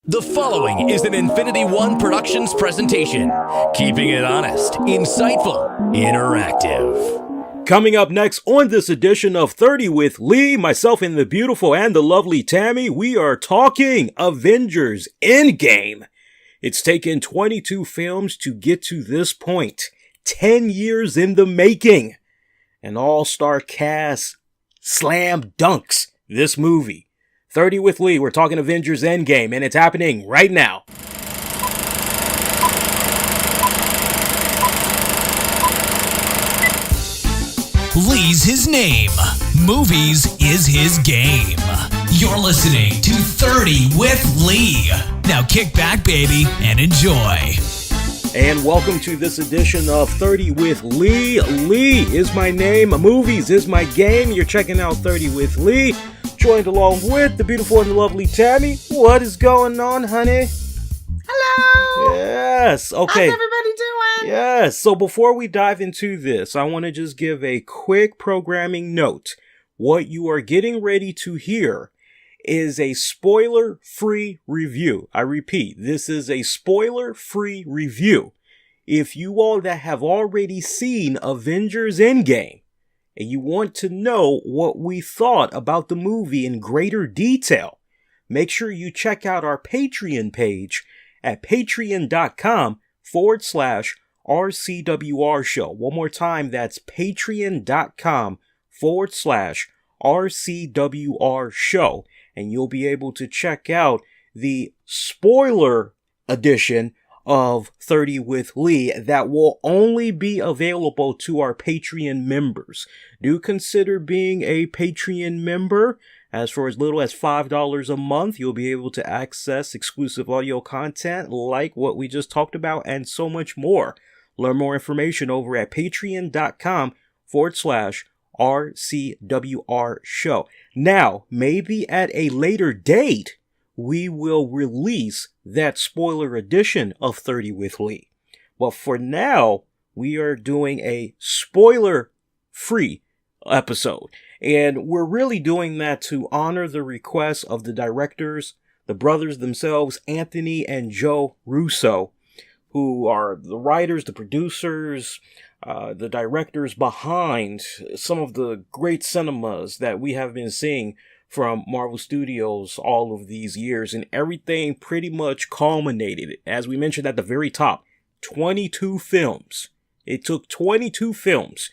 The following is an Infinity One Productions presentation, keeping it honest, insightful, interactive. Coming up next on this edition of 30 with Lee, myself and the beautiful and the lovely Tammy, we are talking Avengers Endgame. It's taken 22 films to get to this point, 10 years in the making. An all-star cast slam dunks this movie. 30 with Lee, we're talking Avengers Endgame, and it's happening right now. Lee's his name. Movies is his game. You're listening to 30 with Lee. Now kick back, baby, and enjoy. And welcome to this edition of 30 with Lee. Lee is my name. Movies is my game. You're checking out 30 with Lee. Joined along with the beautiful and the lovely Tammy. What is going on, honey? Hello! Yes, okay. How's everybody doing? Yes, so before we dive into this, I want to just give a quick programming note. What you are getting ready to hear is a spoiler-free review. I repeat, this is a spoiler-free review. If you all that have already seen Avengers Endgame, and you want to know what we thought about the movie in greater detail, make sure you check out our Patreon page at patreon.com/RCWR show. One more time, that's patreon.com/RCWR show. And you'll be able to check out the spoiler edition of 30 with Lee that will only be available to our Patreon members. Do consider being a Patreon member. As for as little as $5 a month, you'll be able to access exclusive audio content like what we just talked about and so much more. Learn more information over at patreon.com/RCWR show. Now, maybe at a later date, we will release that spoiler edition of 30 with Lee. But for now, we are doing a spoiler-free episode. And we're really doing that to honor the request of the directors, the brothers themselves, Anthony and Joe Russo, who are the writers, the producers, the directors behind some of the great cinemas that we have been seeing from Marvel Studios all of these years, and everything pretty much culminated, as we mentioned at the very top, 22 films. It took 22 films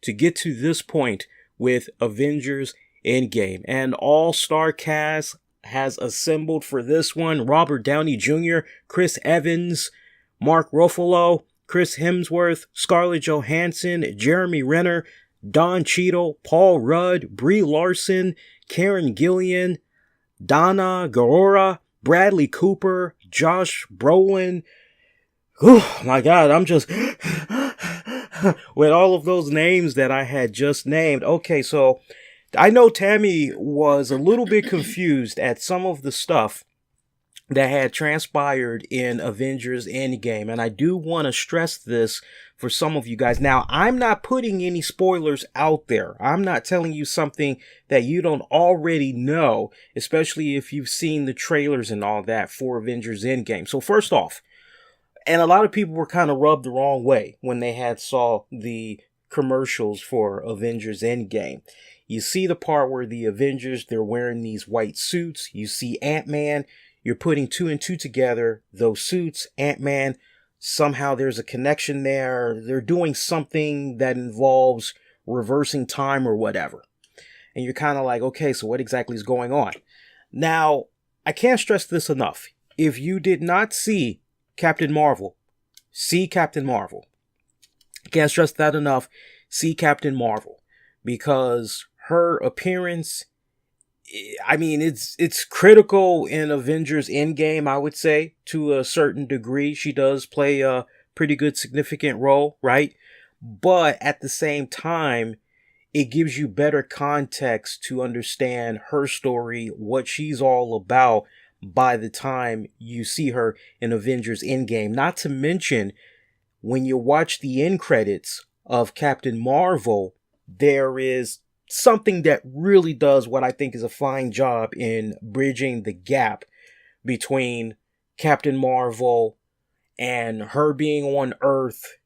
to get to this point with Avengers Endgame. An all-star cast has assembled for this one. Robert Downey Jr., Chris Evans, Mark Ruffalo, Chris Hemsworth, Scarlett Johansson, Jeremy Renner, Don Cheadle, Paul Rudd, Brie Larson, Karen Gillan, Danai, Gurira, Bradley Cooper, Josh Brolin. Oh my God, I'm just with all of those names that I had just named. Okay, so I know Tammy was a little bit confused at some of the stuff that had transpired in Avengers Endgame, and I do want to stress this for some of you guys. Now, I'm not putting any spoilers out there. I'm not telling you something that you don't already know, especially if you've seen the trailers and all that for Avengers Endgame. So first off, and a lot of people were kind of rubbed the wrong way when they had saw the commercials for Avengers Endgame. You see the part where the Avengers, they're wearing these white suits. You see Ant-Man. You're putting two and two together, those suits, Ant-Man, somehow there's a connection there. They're doing something that involves reversing time or whatever. And you're kind of like, okay, so what exactly is going on? Now, I can't stress this enough. If you did not see Captain Marvel, see Captain Marvel. I can't stress that enough. See Captain Marvel. Because her appearance, I mean, it's critical in Avengers Endgame, I would say, to a certain degree. She does play a pretty good, significant role, right? But at the same time, it gives you better context to understand her story, what she's all about by the time you see her in Avengers Endgame. Not to mention, when you watch the end credits of Captain Marvel, there is something that really does what I think is a fine job in bridging the gap between Captain Marvel and her being on Earth.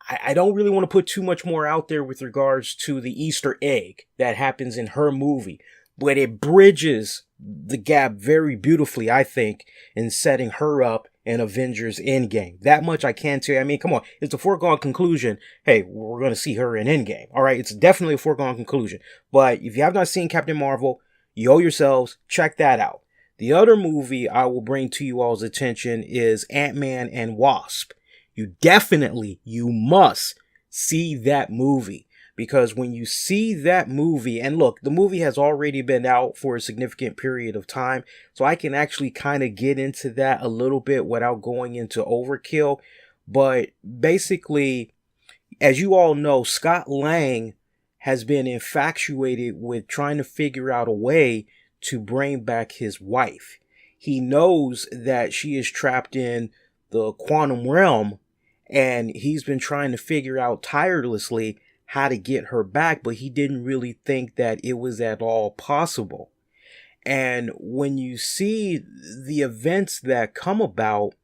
I don't really want to put too much more out there with regards to the Easter egg that happens in her movie, but it bridges the gap very beautifully, I think, in setting her up in Avengers Endgame. That much I can tell you. I mean, come on. It's a foregone conclusion. Hey, we're going to see her in Endgame. All right. It's definitely a foregone conclusion. But if you have not seen Captain Marvel, you owe yourselves. Check that out. The other movie I will bring to you all's attention is Ant-Man and Wasp. You must see that movie, because when you see that movie, and look, the movie has already been out for a significant period of time, so I can actually kind of get into that a little bit without going into overkill. But basically, as you all know, Scott Lang has been infatuated with trying to figure out a way to bring back his wife. He knows that she is trapped in the quantum realm, and he's been trying to figure out tirelessly how to get her back, but he didn't really think that it was at all possible. And when you see the events that come about,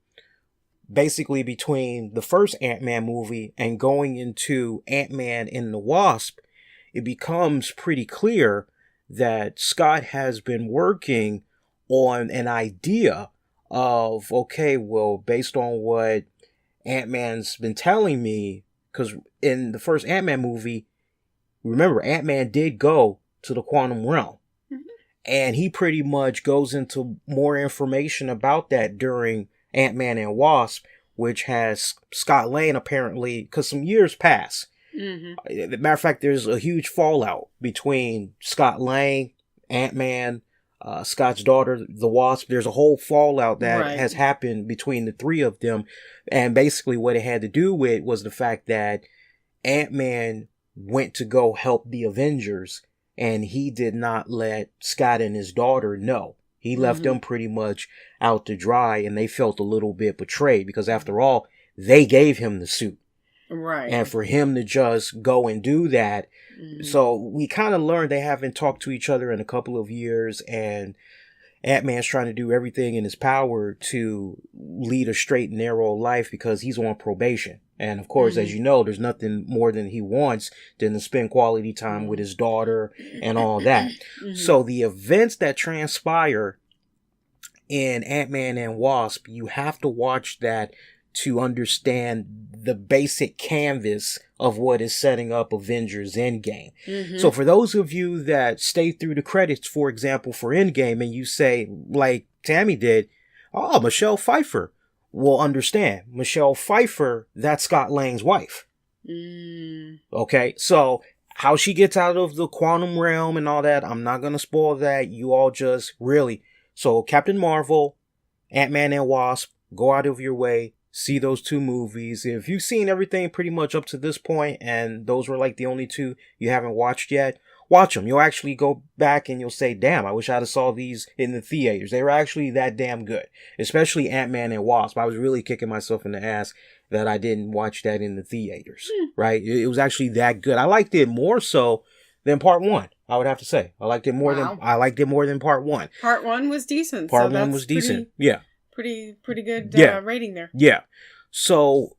basically between the first Ant-Man movie and going into Ant-Man and the Wasp, it becomes pretty clear that Scott has been working on an idea of, okay, well, based on what Ant-Man's been telling me, because in the first Ant-Man movie, remember, Ant-Man did go to the quantum realm. Mm-hmm. And he pretty much goes into more information about that during Ant-Man and Wasp, which has Scott Lang apparently, because some years pass. Mm-hmm. Matter of fact, there's a huge fallout between Scott Lang, Ant-Man, Scott's daughter, the Wasp. There's a whole fallout that has happened between the three of them. And basically what it had to do with was the fact that Ant-Man went to go help the Avengers, and he did not let Scott and his daughter know. He left them pretty much out to dry, and they felt a little bit betrayed, because after all, they gave him the suit. Right. And for him to just go and do that. So we kind of learned they haven't talked to each other in a couple of years, and Ant-Man's trying to do everything in his power to lead a straight and narrow life because he's on probation. And of course, as you know, there's nothing more than he wants than to spend quality time with his daughter and all that. So the events that transpire in Ant-Man and Wasp, you have to watch that to understand the basic canvas of what is setting up Avengers Endgame. So for those of you that stay through the credits, for example, for Endgame, and you say, like Tammy did, oh, Michelle Pfeiffer, will understand. Michelle Pfeiffer, that's Scott Lang's wife. Okay, so how she gets out of the quantum realm and all that, I'm not going to spoil that. You all just really... So Captain Marvel, Ant-Man and Wasp, go out of your way. See those two movies. If you've seen everything pretty much up to this point, and those were like the only two you haven't watched yet, watch them. You'll actually go back and you'll say, damn, I wish I'd have saw these in the theaters. They were actually that damn good. Especially Ant-Man and Wasp. I was really kicking myself in the ass that I didn't watch that in the theaters. Right? It was actually that good. I liked it more so than part one, I would have to say. I liked it more than part one. Part one was decent. Part one was decent. Yeah. Pretty good rating there. Yeah. So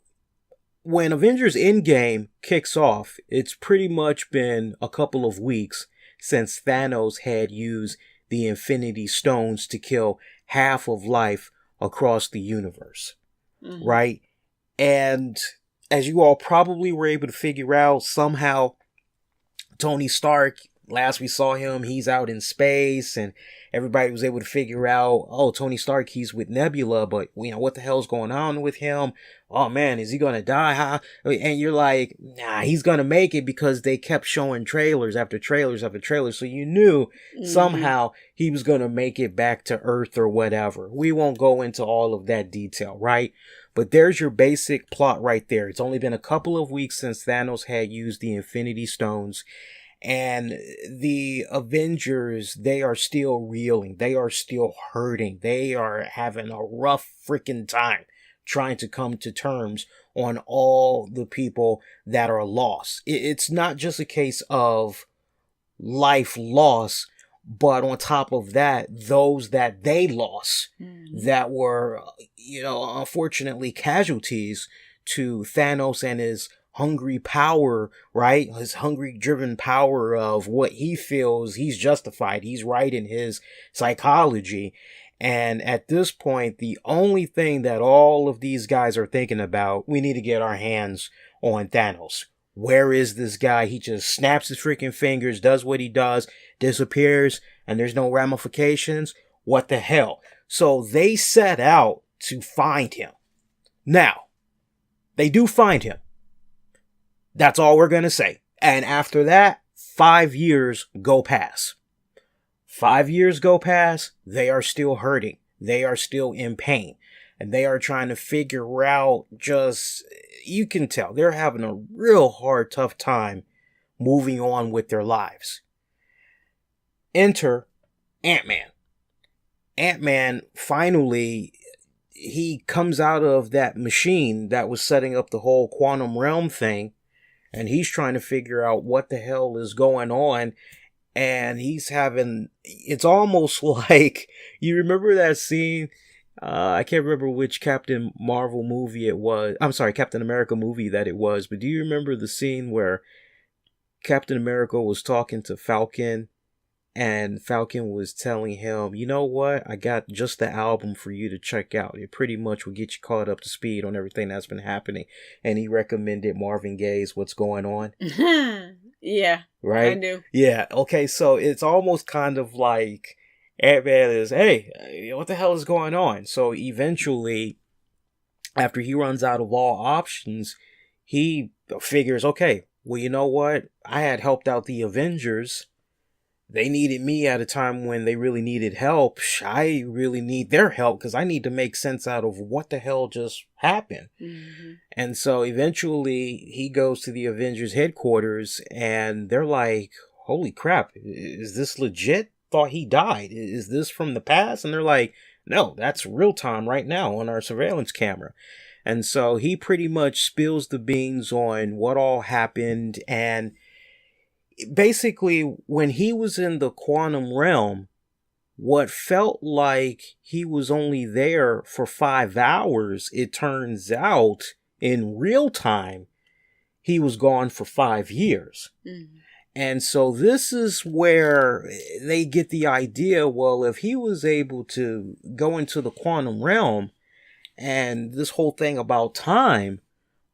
when Avengers Endgame kicks off, it's pretty much been a couple of weeks since Thanos had used the Infinity Stones to kill half of life across the universe. Right? And as you all probably were able to figure out, somehow Tony Stark, last we saw him, he's out in space, and everybody was able to figure out, oh, Tony Stark, he's with Nebula, but, you know, what the hell's going on with him? Oh, man, is he going to die? Huh? And you're like, nah, he's going to make it, because they kept showing trailers after trailers after trailers, so you knew somehow he was going to make it back to Earth or whatever. We won't go into all of that detail, right? But there's your basic plot right there. It's only been a couple of weeks since Thanos had used the Infinity Stones, and the Avengers, they are still reeling. They are still hurting. They are having a rough freaking time trying to come to terms on all the people that are lost. It's not just a case of life loss But on top of that, those that they lost that were, unfortunately casualties to Thanos and his hungry power, right? His hungry driven power of what he feels he's justified. He's right in his psychology. And at this point, the only thing that all of these guys are thinking about, we need to get our hands on Thanos. Where is this guy? He just snaps his freaking fingers, does what he does, disappears, and there's no ramifications. What the hell? So they set out to find him. Now, they do find him. That's all we're going to say. And after that, 5 years go past. 5 years go past, they are still hurting. They are still in pain. And they are trying to figure out you can tell, they're having a real hard, tough time moving on with their lives. Enter Ant-Man. Ant-Man, finally, he comes out of that machine that was setting up the whole quantum realm thing. And he's trying to figure out what the hell is going on. And it's almost like, you remember that scene? I can't remember which Captain Marvel movie it was. I'm sorry, Captain America movie that it was. But do you remember the scene where Captain America was talking to Falcon? And Falcon was telling him, you know what? I got just the album for you to check out. It pretty much will get you caught up to speed on everything that's been happening. And he recommended Marvin Gaye's What's Going On. Yeah. Right? I do. Yeah. Okay. So it's almost kind of like Ant-Man is, hey, what the hell is going on? So eventually, after he runs out of all options, he figures, okay, well, you know what? I had helped out the Avengers. They needed me at a time when they really needed help. I really need their help because I need to make sense out of what the hell just happened. Mm-hmm. And so eventually he goes to the Avengers headquarters and they're like, holy crap, is this legit? Thought he died. Is this from the past? And they're like, no, that's real time right now on our surveillance camera. And so he pretty much spills the beans on what all happened. And basically, when he was in the quantum realm, what felt like he was only there for 5 hours, it turns out in real time, he was gone for 5 years. Mm-hmm. And so this is where they get the idea, well, if he was able to go into the quantum realm and this whole thing about time,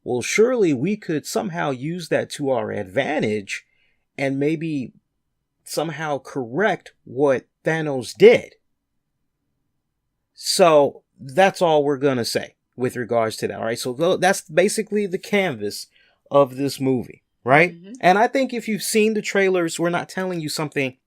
well, surely we could somehow use that to our advantage and maybe somehow correct what Thanos did. So that's all we're going to say with regards to that. All right. So that's basically the canvas of this movie. Right. Mm-hmm. And I think if you've seen the trailers, we're not telling you something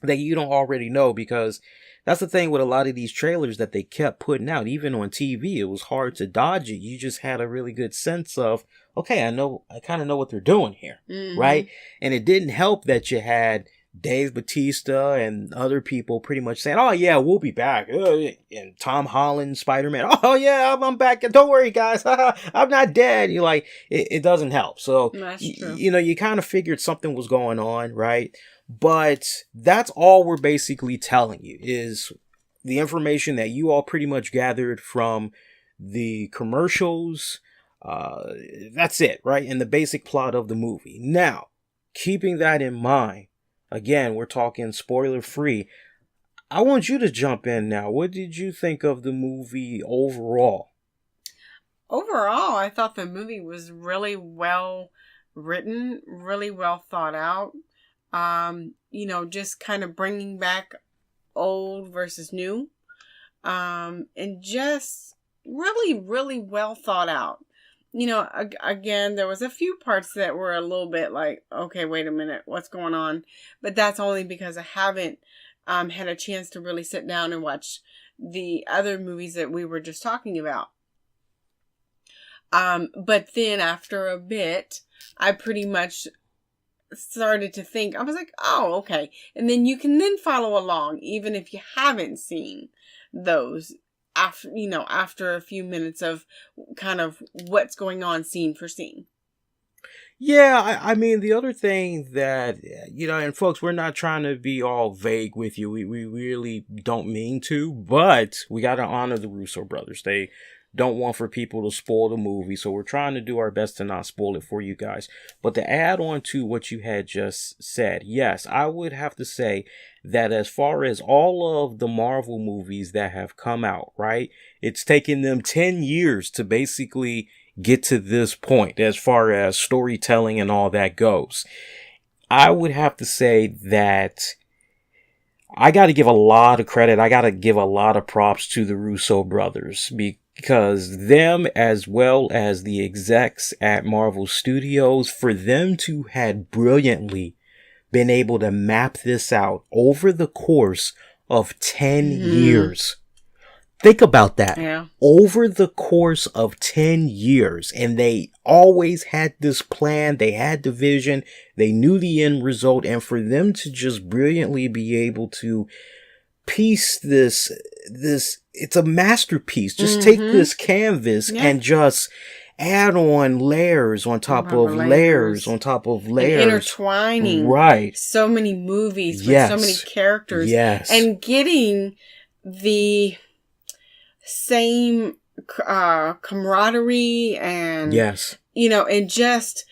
that you don't already know, because that's the thing with a lot of these trailers that they kept putting out, even on TV. It was hard to dodge it. You just had a really good sense of, okay, I kind of know what they're doing here. Mm-hmm. Right. And it didn't help that you had Dave Bautista and other people pretty much saying, oh yeah, we'll be back. And Tom Holland, Spider-Man, oh yeah, I'm back. Don't worry guys, I'm not dead. You're like, it doesn't help. So, you kind of figured something was going on, right? But that's all we're basically telling you is the information that you all pretty much gathered from the commercials. That's it, right? And the basic plot of the movie. Now, keeping that in mind, again, we're talking spoiler free. I want you to jump in now. What did you think of the movie overall? Overall, I thought the movie was really well written, really well thought out. Just kind of bringing back old versus new. And just really, really well thought out. Again, there was a few parts that were a little bit like, okay, wait a minute, what's going on? But that's only because I haven't had a chance to really sit down and watch the other movies that we were just talking about. But then after a bit, I pretty much started to think, I was like, oh, okay. And then you can then follow along, even if you haven't seen those. After a few minutes of kind of what's going on scene for scene. Yeah, I mean, the other thing that, and folks, we're not trying to be all vague with you. We really don't mean to, but we got to honor the Russo brothers. They don't want for people to spoil the movie, so we're trying to do our best to not spoil it for you guys. But to add on to what you had just said, yes, I would have to say that as far as all of the Marvel movies that have come out, right, it's taken them 10 years to basically get to this point as far as storytelling and all that goes. I would have to say that I got to give a lot of credit. I got to give a lot of props to the Russo brothers, because them, as well as the execs at Marvel Studios, for them to had brilliantly been able to map this out over the course of 10 years. Think about that. Yeah. Over the course of 10 years. And they always had this plan. They had the vision. They knew the end result. And for them to just brilliantly be able to piece this, it's a masterpiece. Just take this canvas and just add on layers on top of layers on top of layers. And intertwining. Right. So many movies with so many characters. Yes. And getting the same camaraderie and and just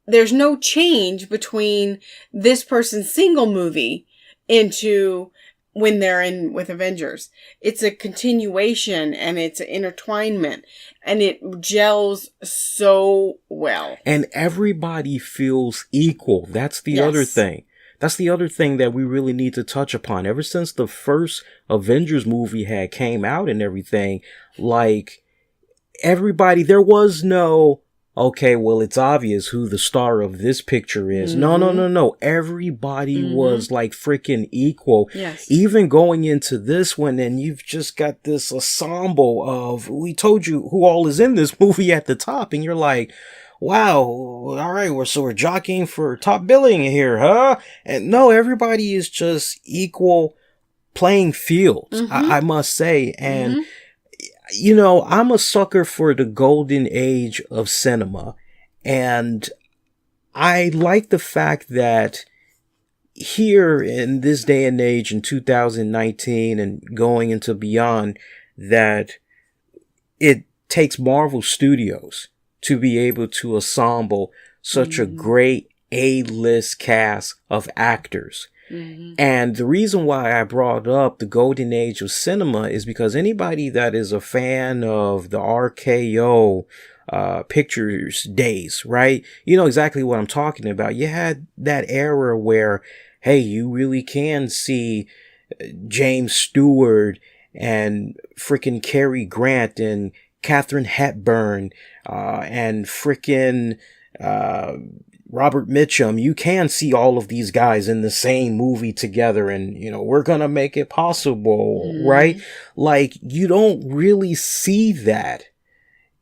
there's no change between this person's single movie into when they're in with Avengers. It's a continuation and it's an intertwinement and it gels so well. And everybody feels equal. That's the other thing. That's the other thing that we really need to touch upon. Ever since the first Avengers movie had came out and everything, like, everybody, there was no, okay, well, it's obvious who the star of this picture is. No. Everybody was like freaking equal. Yes. Even going into this one, and you've just got this ensemble of, we told you who all is in this movie at the top, and you're like, wow, all right, we're jockeying for top billing here, huh? And no, everybody is just equal playing fields, I must say. And, I'm a sucker for the golden age of cinema. And I like the fact that here in this day and age in 2019 and going into beyond, that it takes Marvel Studios to be able to assemble such a great A-list cast of actors. And the reason why I brought up the golden age of cinema is because anybody that is a fan of the RKO pictures days, right? You know exactly what I'm talking about. You had that era where, hey, you really can see James Stewart and freaking Cary Grant and Katharine Hepburn, and frickin' Robert Mitchum. You can see all of these guys in the same movie together, and, we're gonna make it possible, right? Like, you don't really see that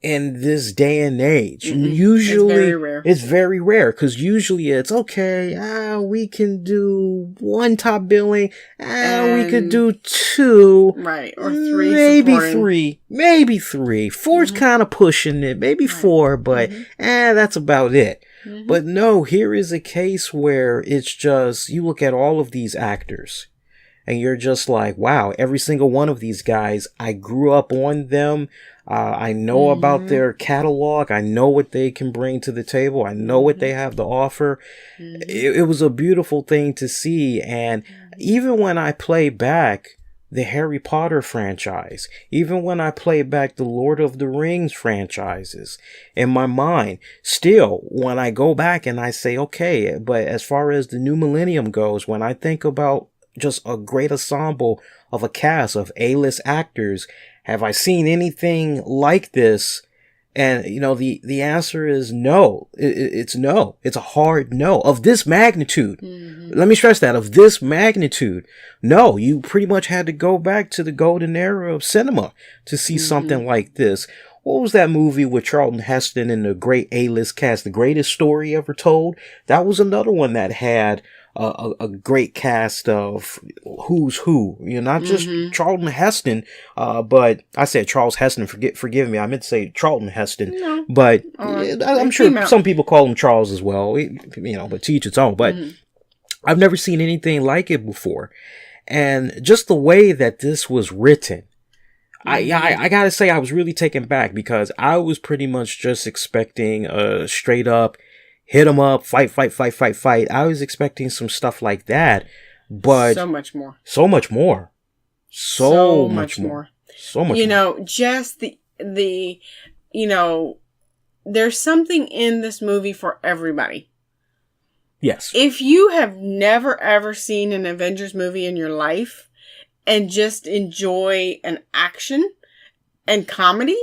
in this day and age. Usually, it's very rare, because usually it's, okay, we can do one top billing, we could do two. Right, or three. Maybe three. Four's kind of pushing it, maybe four, but that's about it. But no, here is a case where it's just, you look at all of these actors, and you're just like, wow, every single one of these guys, I grew up on them. I know about their catalog. I know what they can bring to the table. I know what they have to offer. It was a beautiful thing to see. And even when I play back the Harry Potter franchise, even when I play back the Lord of the Rings franchises in my mind, still, when I go back and I say, okay, but as far as the new millennium goes, when I think about just a great ensemble of a cast of A-list actors, have I seen anything like this? And, the answer is no. It's no. It's a hard no. Of this magnitude. Let me stress that. Of this magnitude. No, you pretty much had to go back to the golden era of cinema to see something like this. What was that movie with Charlton Heston and the great A-list cast? The Greatest Story Ever Told? That was another one that had a great cast of who's who. You know, not just Charlton Heston, but I said Charles Heston. Forgive me. I meant to say Charlton Heston. No. But I'm sure some people call him Charles as well. You know, but to each its own. But I've never seen anything like it before, and just the way that this was written. I gotta say, I was really taken back because I was pretty much just expecting a straight up hit 'em up, fight. I was expecting some stuff like that, but so much more. So much more. You know, just the you know, there's something in this movie for everybody. Yes. If you have never ever seen an Avengers movie in your life and just enjoy an action and comedy,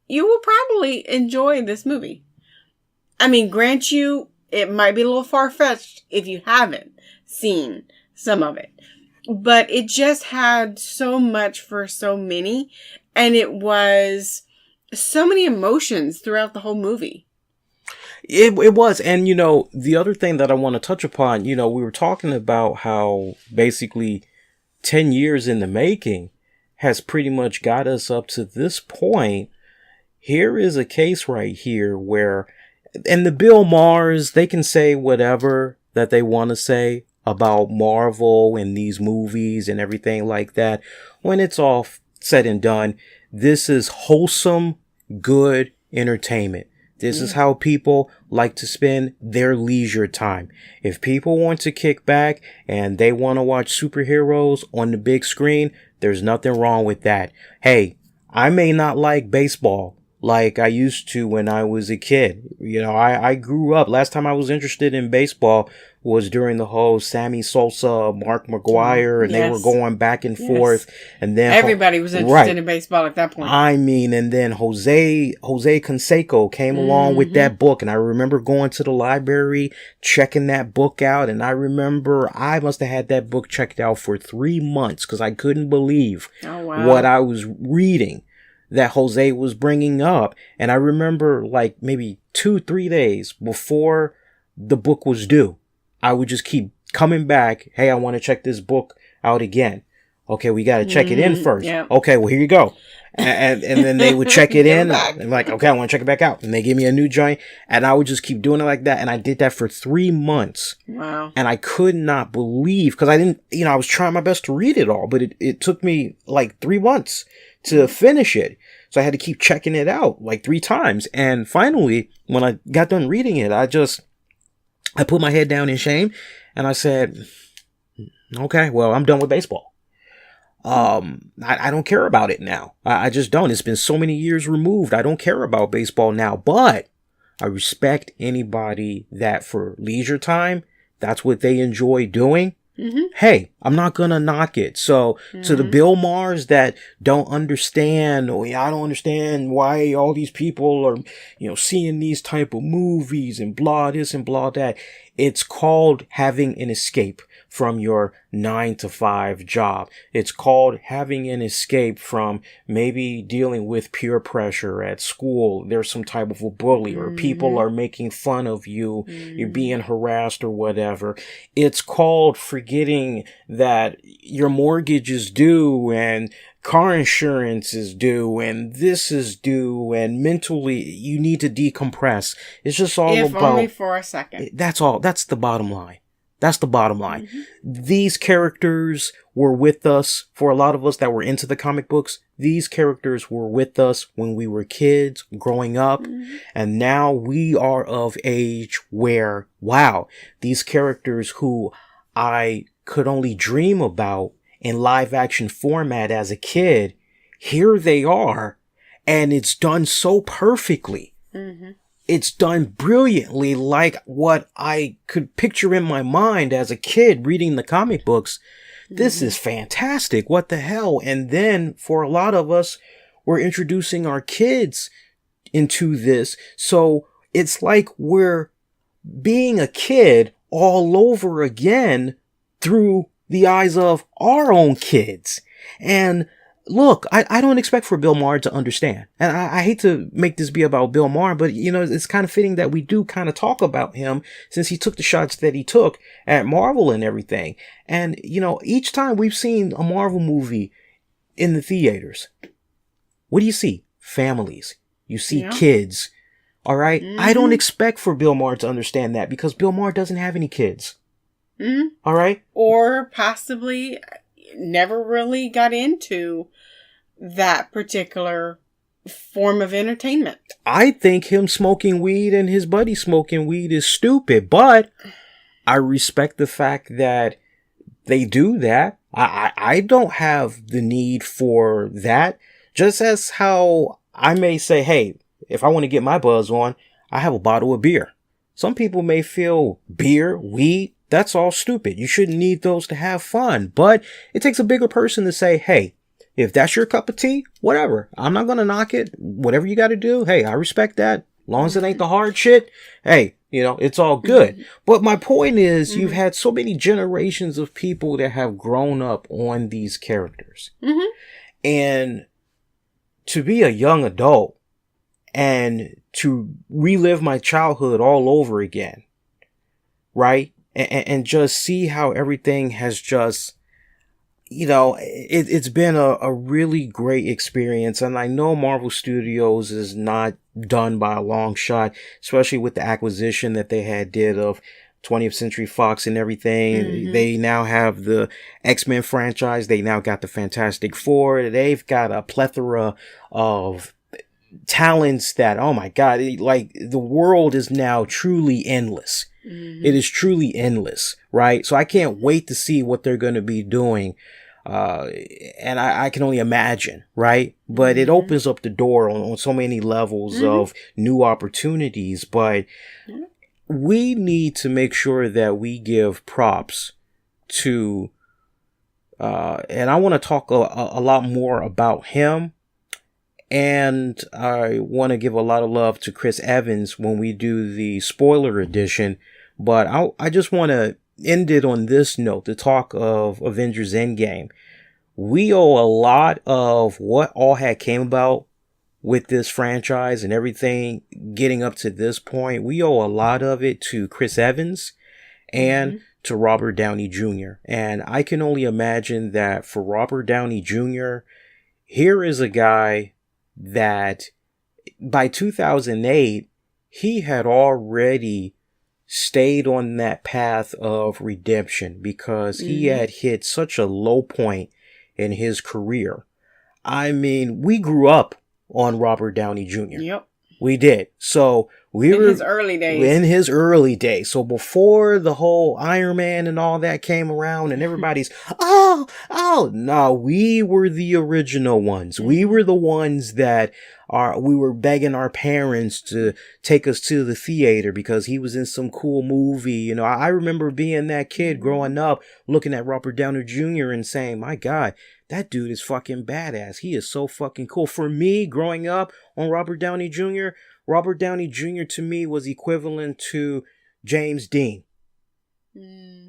you will probably enjoy this movie. I mean, grant you, it might be a little far-fetched if you haven't seen some of it. But it just had so much for so many. And it was so many emotions throughout the whole movie. It was. And, you know, the other thing that I want to touch upon, you know, we were talking about how basically 10 years in the making has pretty much got us up to this point. Here is a case right here where, and the Bill Maher's, they can say whatever that they want to say about Marvel and these movies and everything like that. When it's all said and done, this is wholesome, good entertainment. This is how people like to spend their leisure time. If people want to kick back and they want to watch superheroes on the big screen, there's nothing wrong with that. Hey, I may not like baseball like I used to when I was a kid. You know, I grew up. Last time I was interested in baseball was during the whole Sammy Sosa, Mark McGwire, and they were going back and forth. And then everybody was interested in baseball at that point. I mean, and then Jose Canseco came along with that book. And I remember going to the library, checking that book out. And I remember I must have had that book checked out for 3 months because I couldn't believe what I was reading that Jose was bringing up. And I remember like maybe 2-3 days before the book was due, I would just keep coming back. Hey, I want to check this book out again. Okay, we got to check it in first. Yeah. Okay, well, here you go. And then they would check it in. And like, okay, I want to check it back out. And they give me a new joint. And I would just keep doing it like that. And I did that for 3 months. Wow. And I could not believe, because I didn't, you know, I was trying my best to read it all, but it took me like 3 months to finish it. So I had to keep checking it out like 3 times. And finally, when I got done reading it, I put my head down in shame and I said, okay, well, I'm done with baseball. I don't care about it now. I just don't. It's been so many years removed. I don't care about baseball now, but I respect anybody that for leisure time, that's what they enjoy doing. Hey, I'm not gonna knock it. So to the Bill Maher's that don't understand, or I don't understand why all these people are, you know, seeing these type of movies and blah this and blah that. It's called having an escape from your 9-to-5 job. It's called having an escape from maybe dealing with peer pressure at school. There's some type of a bully or people are making fun of you. You're being harassed or whatever. It's called forgetting that your mortgage is due and car insurance is due and this is due and mentally you need to decompress. It's just all about... If only for a second. That's all. That's the bottom line. That's the bottom line. These characters were with us, for a lot of us that were into the comic books, these characters were with us when we were kids growing up. And now we are of age where, wow, these characters who I could only dream about in live action format as a kid, here they are. And it's done so perfectly. It's done brilliantly, like what I could picture in my mind as a kid reading the comic books. This is fantastic. What the hell? And then for a lot of us, we're introducing our kids into this. So it's like we're being a kid all over again through the eyes of our own kids. And look, I don't expect for Bill Maher to understand. And I hate to make this be about Bill Maher, but, you know, it's kind of fitting that we do kind of talk about him since he took the shots that he took at Marvel and everything. And, you know, each time we've seen a Marvel movie in the theaters, what do you see? Families. You see kids. All right? I don't expect for Bill Maher to understand that because Bill Maher doesn't have any kids. All right? Or possibly never really got into that particular form of entertainment. I think him smoking weed and his buddy smoking weed is stupid, but I respect the fact that they do that. I don't have the need for that. Just as how I may say, hey, if I want to get my buzz on, I have a bottle of beer. Some people may feel beer, weed, that's all stupid. You shouldn't need those to have fun. But it takes a bigger person to say, hey, if that's your cup of tea, whatever. I'm not going to knock it. Whatever you got to do, hey, I respect that. As long as it ain't the hard shit, hey, you know, it's all good. But my point is, you've had so many generations of people that have grown up on these characters. And to be a young adult and to relive my childhood all over again, right? And just see how everything has just, you know, it's been a really great experience. And I know Marvel Studios is not done by a long shot, especially with the acquisition that they did of 20th Century Fox and everything. They now have the X-Men franchise. They now got the Fantastic Four. They've got a plethora of talents that, oh my God, like the world is now truly endless. It is truly endless, right? So I can't wait to see what they're going to be doing. And I can only imagine, right? But it opens up the door on so many levels of new opportunities. But we need to make sure that we give props to, and I want to talk a lot more about him. And I want to give a lot of love to Chris Evans when we do the spoiler edition. But I just want to end it on this note, the talk of Avengers Endgame. We owe a lot of what all had came about with this franchise and everything getting up to this point. We owe a lot of it to Chris Evans and to Robert Downey Jr. And I can only imagine that for Robert Downey Jr., here is a guy that by 2008, he had already stayed on that path of redemption because he had hit such a low point in his career. I mean, we grew up on Robert Downey Jr. Yep. We did. So we were in his early days. In his early days. So before the whole Iron Man and all that came around and everybody's, no, we were the original ones. We were the ones that we were begging our parents to take us to the theater because he was in some cool movie. You know, I remember being that kid growing up, looking at Robert Downey Jr. and saying, my God, that dude is fucking badass. He is so fucking cool. For me, growing up on Robert Downey Jr., Robert Downey Jr. to me was equivalent to James Dean.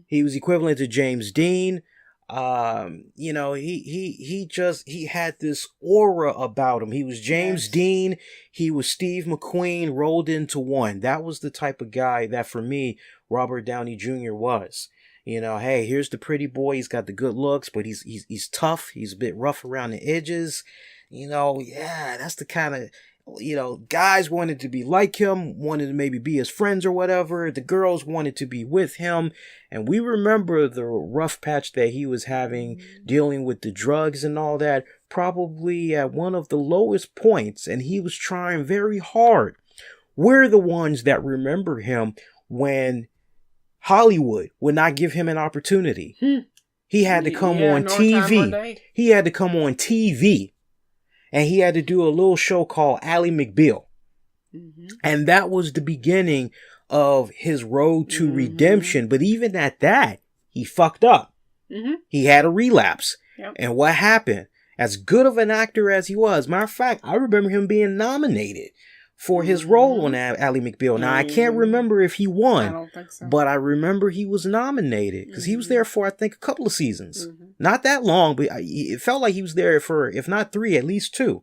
He was equivalent to James Dean. You know, he had this aura about him. He was James Dean. He was Steve McQueen rolled into one. That was the type of guy that for me, Robert Downey Jr. was. You know, hey, here's the pretty boy. He's got the good looks, but he's tough. He's a bit rough around the edges. You know, yeah, that's the kind of, you know, guys wanted to be like him, wanted to maybe be his friends or whatever. The girls wanted to be with him. And we remember the rough patch that he was having, dealing with the drugs and all that, probably at one of the lowest points. And he was trying very hard. We're the ones that remember him when Hollywood would not give him an opportunity. He had to come on TV. He had to come on TV. And he had to do a little show called Ally McBeal. And that was the beginning of his road to redemption. But even at that, he fucked up. He had a relapse. And what happened? As good of an actor as he was, matter of fact, I remember him being nominated for his role on Ally McBeal. Now, I can't remember if he won. I don't think so. But I remember he was nominated because he was there for, I think, a couple of seasons. Not that long, but it felt like he was there for, if not 3, at least 2.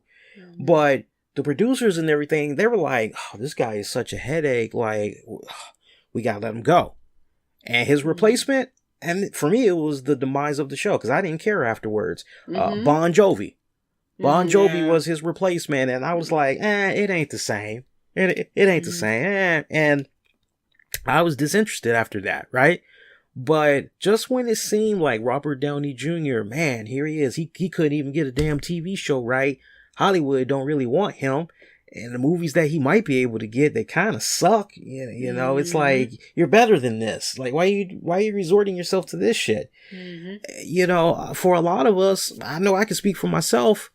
But the producers and everything, they were like, oh, this guy is such a headache. Like, we got to let him go. And his replacement, and for me, it was the demise of the show because I didn't care afterwards. Bon Jovi. Bon Jovi was his replacement, and I was like, it ain't the same. It ain't the same. And I was disinterested after that, right? But just when it seemed like Robert Downey Jr., man, here he is. He couldn't even get a damn TV show right. Hollywood don't really want him. And the movies that he might be able to get, they kind of suck. You know, it's like, you're better than this. Like, why are you resorting yourself to this shit? You know, for a lot of us, I know I can speak for myself.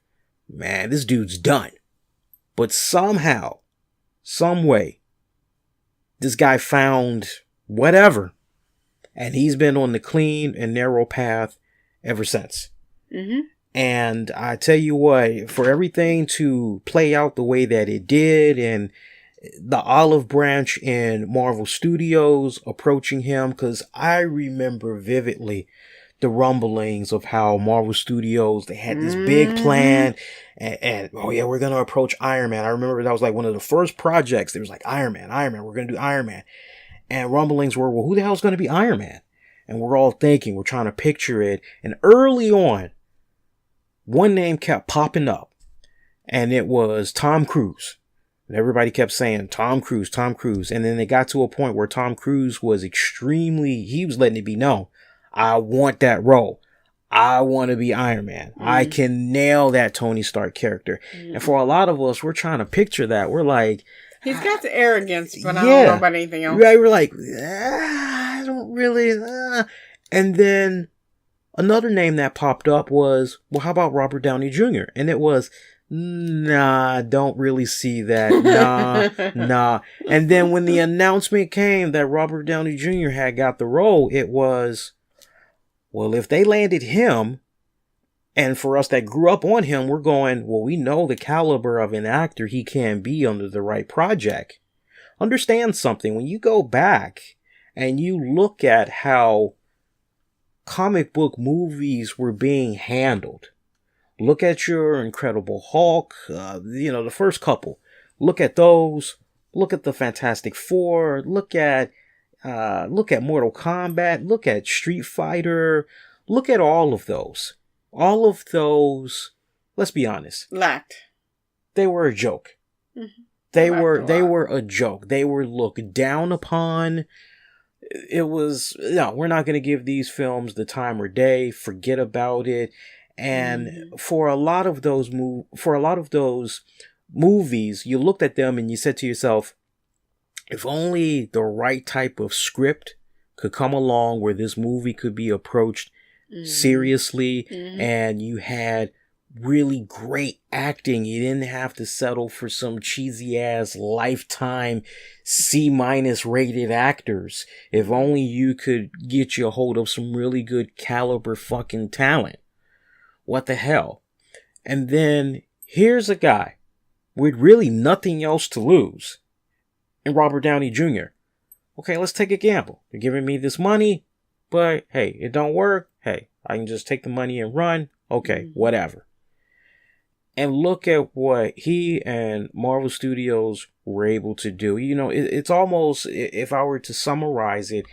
Man, this dude's done. But somehow, some way, this guy found whatever. And he's been on the clean and narrow path ever since. And I tell you what, for everything to play out the way that it did, and the olive branch in Marvel Studios approaching him, because I remember vividly the rumblings of how Marvel Studios, they had this big plan, and oh yeah, we're going to approach Iron Man. I remember that was like one of the first projects. There was like Iron Man, we're going to do Iron Man. And rumblings were, well, who the hell is going to be Iron Man? And we're all thinking, we're trying to picture it. And early on, one name kept popping up, and it was Tom Cruise. And everybody kept saying, Tom Cruise, Tom Cruise. And then they got to a point where Tom Cruise was he was letting it be known, I want that role. I want to be Iron Man. I can nail that Tony Stark character. And for a lot of us, we're trying to picture that. We're like, he's got the arrogance, but I don't know about anything else. Right, we're like, I don't really. And then another name that popped up was, well, how about Robert Downey Jr.? And it was, nah, don't really see that. Nah. And then when the announcement came that Robert Downey Jr. had got the role, it was, well, if they landed him, and for us that grew up on him, we're going, well, we know the caliber of an actor he can be under the right project. Understand something. When you go back and you look at how comic book movies were being handled, look at your Incredible Hulk, the first couple. Look at those. Look at the Fantastic Four. Look at Mortal Kombat. Look at Street Fighter. Look at all of those. All of those, let's be honest, lacked. They were a joke. They were a joke. They were looked down upon. It was, no, we're not going to give these films the time or day. Forget about it. And for a lot of those movies, you looked at them and you said to yourself, if only the right type of script could come along where this movie could be approached seriously, and you had really great acting. You didn't have to settle for some cheesy ass Lifetime C- rated actors. If only you could get your hold of some really good caliber fucking talent. What the hell? And then here's a guy with really nothing else to lose, and Robert Downey Jr. Okay, let's take a gamble. They're giving me this money, but hey, it don't work. Hey, I can just take the money and run. Okay, whatever. And look at what he and Marvel Studios were able to do. You know, it's almost, if I were to summarize it,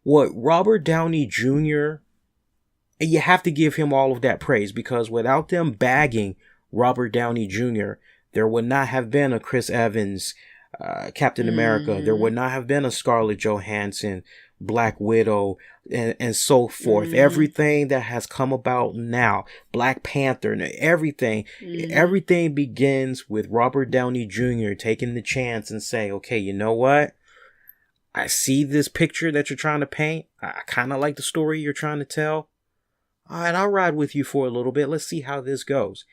what Robert Downey Jr., and you have to give him all of that praise, because without them bagging Robert Downey Jr., there would not have been a Chris Evans, Captain America. There would not have been a Scarlett Johansson, Black Widow, and so forth. Everything that has come about now, Black Panther, and everything begins with Robert Downey Jr. taking the chance and saying, okay, you know what? I see this picture that you're trying to paint. I kind of like the story you're trying to tell. All right, I'll ride with you for a little bit. Let's see how this goes.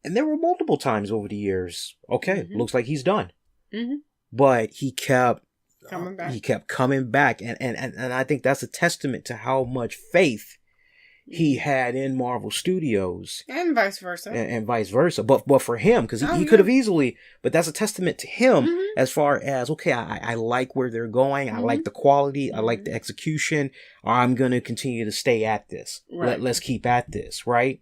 And there were multiple times over the years. Okay, looks like he's done. But he kept coming back. And I think that's a testament to how much faith he had in Marvel Studios. And vice versa. And vice versa. But for him, because he could have easily, but that's a testament to him as far as, okay, I like where they're going. I like the quality. I like the execution. I'm going to continue to stay at this. Right. Let's keep at this, right?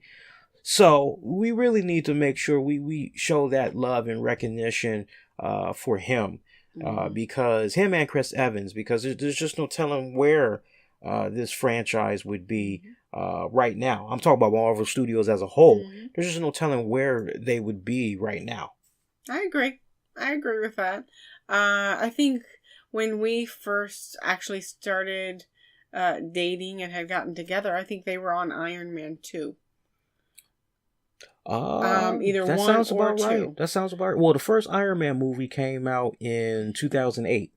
So we really need to make sure we show that love and recognition for him. Because him and Chris Evans, because there's just no telling where this franchise would be right now. I'm talking about Marvel Studios as a whole. There's just no telling where they would be right now. I agree with that. I think when we first actually started dating and had gotten together, I think they were on Iron Man 2. Either that one sounds or about two. right. That sounds about right. Well, the first Iron Man movie came out in 2008.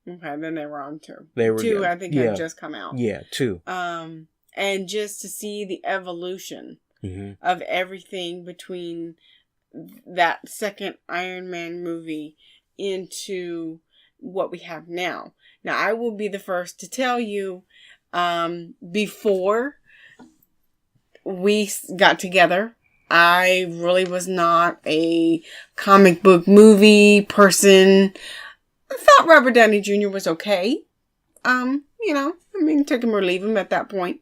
Okay, then they were on 2. They were 2, I think, had just come out. Yeah, 2. And just to see the evolution of everything between that second Iron Man movie into what we have now. Now, I will be the first to tell you, before we got together, I really was not a comic book movie person. I thought Robert Downey Jr. was okay. Take him or leave him at that point.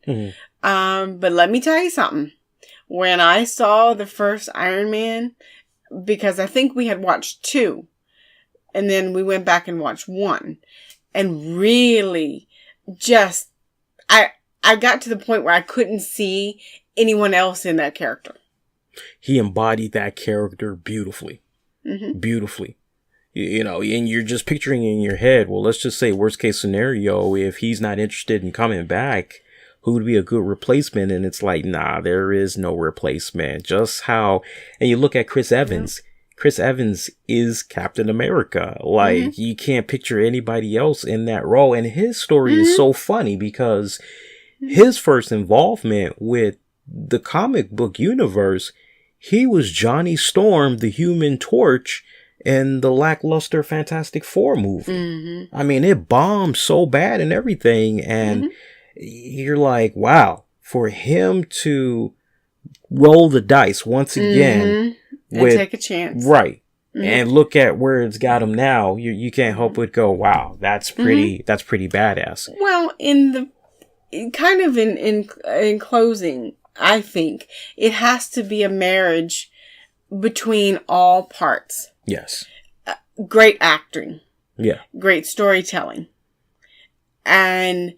But let me tell you something. When I saw the first Iron Man, because I think we had watched 2, and then we went back and watched 1, and really just, I got to the point where I couldn't see anyone else in that character. He embodied that character beautifully. Beautifully. And you're just picturing in your head, well, let's just say worst case scenario, if he's not interested in coming back, who would be a good replacement? And it's like, nah, there is no replacement. Just how, and you look at Chris Evans. Chris Evans is Captain America. Like, you can't picture anybody else in that role. And his story is so funny because his first involvement with the comic book universe, he was Johnny Storm, the Human Torch, in the lackluster Fantastic Four movie. I mean, it bombed so bad and everything. And you're like, wow, for him to roll the dice once again. And take a chance. Right. And look at where it's got him now. You can't help but go, wow, that's pretty badass. Well, in closing, I think it has to be a marriage between all parts. Yes. Great acting. Yeah. Great storytelling. And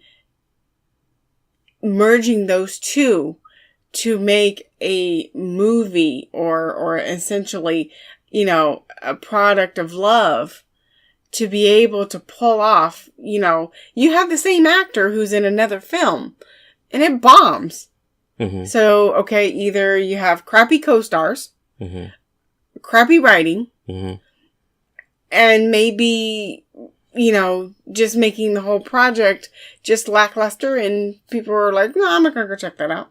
merging those two to make a movie or essentially, a product of love to be able to pull off, you have the same actor who's in another film and it bombs. So, okay, either you have crappy co-stars, crappy writing, and maybe, just making the whole project just lackluster and people are like, no, I'm not going to go check that out.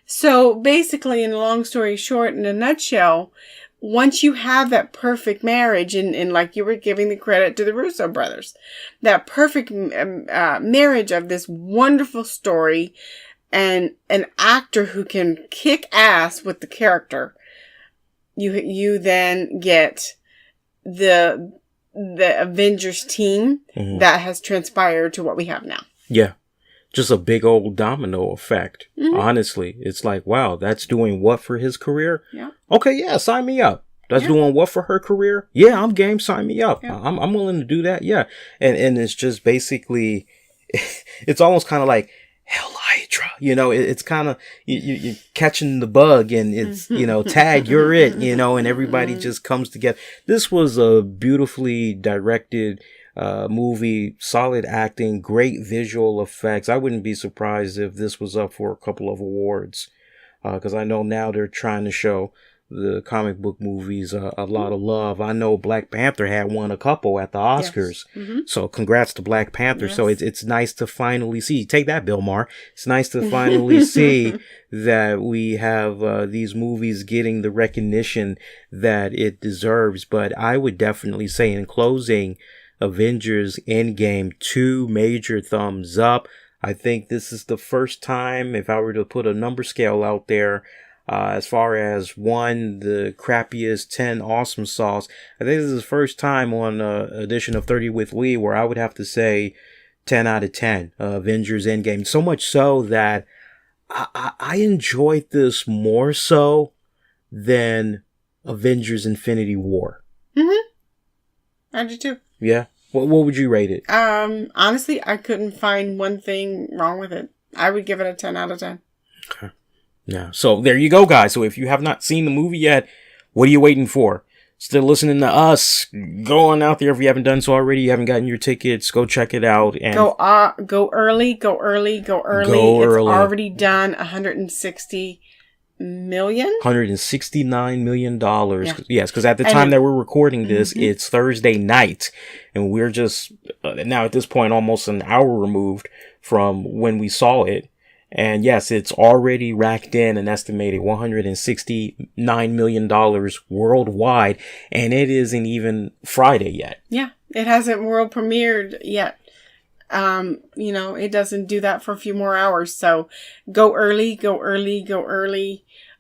So basically, in a long story short, in a nutshell, once you have that perfect marriage, and like you were giving the credit to the Russo brothers, that perfect marriage of this wonderful story and an actor who can kick ass with the character, you then get the Avengers team that has transpired to what we have now. Yeah. Just a big old domino effect. Honestly, it's like, wow, that's doing what for his career? Yeah. Okay, yeah, sign me up. That's doing what for her career? Yeah, I'm game. Sign me up. Yeah. I'm willing to do that. Yeah. And it's just basically, it's almost kind of like Hell Hydra. It's kind of, you're catching the bug and it's, tag, you're it, and everybody just comes together. This was a beautifully directed movie, solid acting, great visual effects. I wouldn't be surprised if this was up for a couple of awards, because I know now they're trying to show the comic book movies a lot of love. I know Black Panther had won a couple at the Oscars. So congrats to Black Panther. So it's nice to finally see, take that, Bill Maher. It's nice to finally see that we have these movies getting the recognition that it deserves. But I would definitely say, in closing, Avengers Endgame, 2 major thumbs up. I think this is the first time, if I were to put a number scale out there, as far as 1, the crappiest, 10, awesome sauce. I think this is the first time on an edition of 30 with Lee where I would have to say 10 out of 10, Avengers Endgame. So much so that I enjoyed this more so than Avengers Infinity War. I do too. Yeah? What would you rate it? Honestly, I couldn't find one thing wrong with it. I would give it a 10 out of 10. Okay. Yeah. So there you go, guys. So if you have not seen the movie yet, what are you waiting for? Still listening to us? Go on out there if you haven't done so already. You haven't gotten your tickets. Go check it out. And go early. Go early. It's already done 160 million. $169 million. Yeah. Yes, because at the time that we're recording this, it's Thursday night. And we're just, now at this point, almost an hour removed from when we saw it. And yes, it's already racked in an estimated $169 million worldwide. And it isn't even Friday yet. Yeah, it hasn't world premiered yet. It doesn't do that for a few more hours. So go early.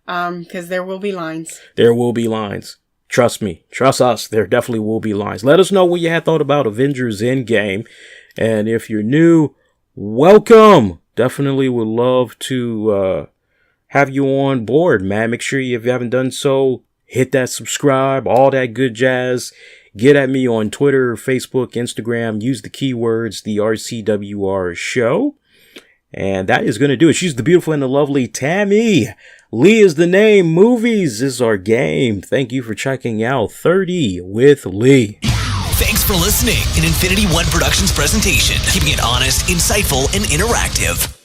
Because there will be lines. There will be lines. Trust me. Trust us. There definitely will be lines. Let us know what you had thought about Avengers Endgame. And if you're new, welcome. Definitely would love to have you on board, man. Make sure if you haven't done so, hit that subscribe, all that good jazz. Get at me on Twitter, Facebook, Instagram. Use the keywords, the RCWR show. And that is going to do it. She's the beautiful and the lovely Tammy. Lee is the name. Movies is our game. Thank you for checking out 30 with Lee. Thanks for listening. An Infinity One Productions presentation, keeping it honest, insightful, and interactive.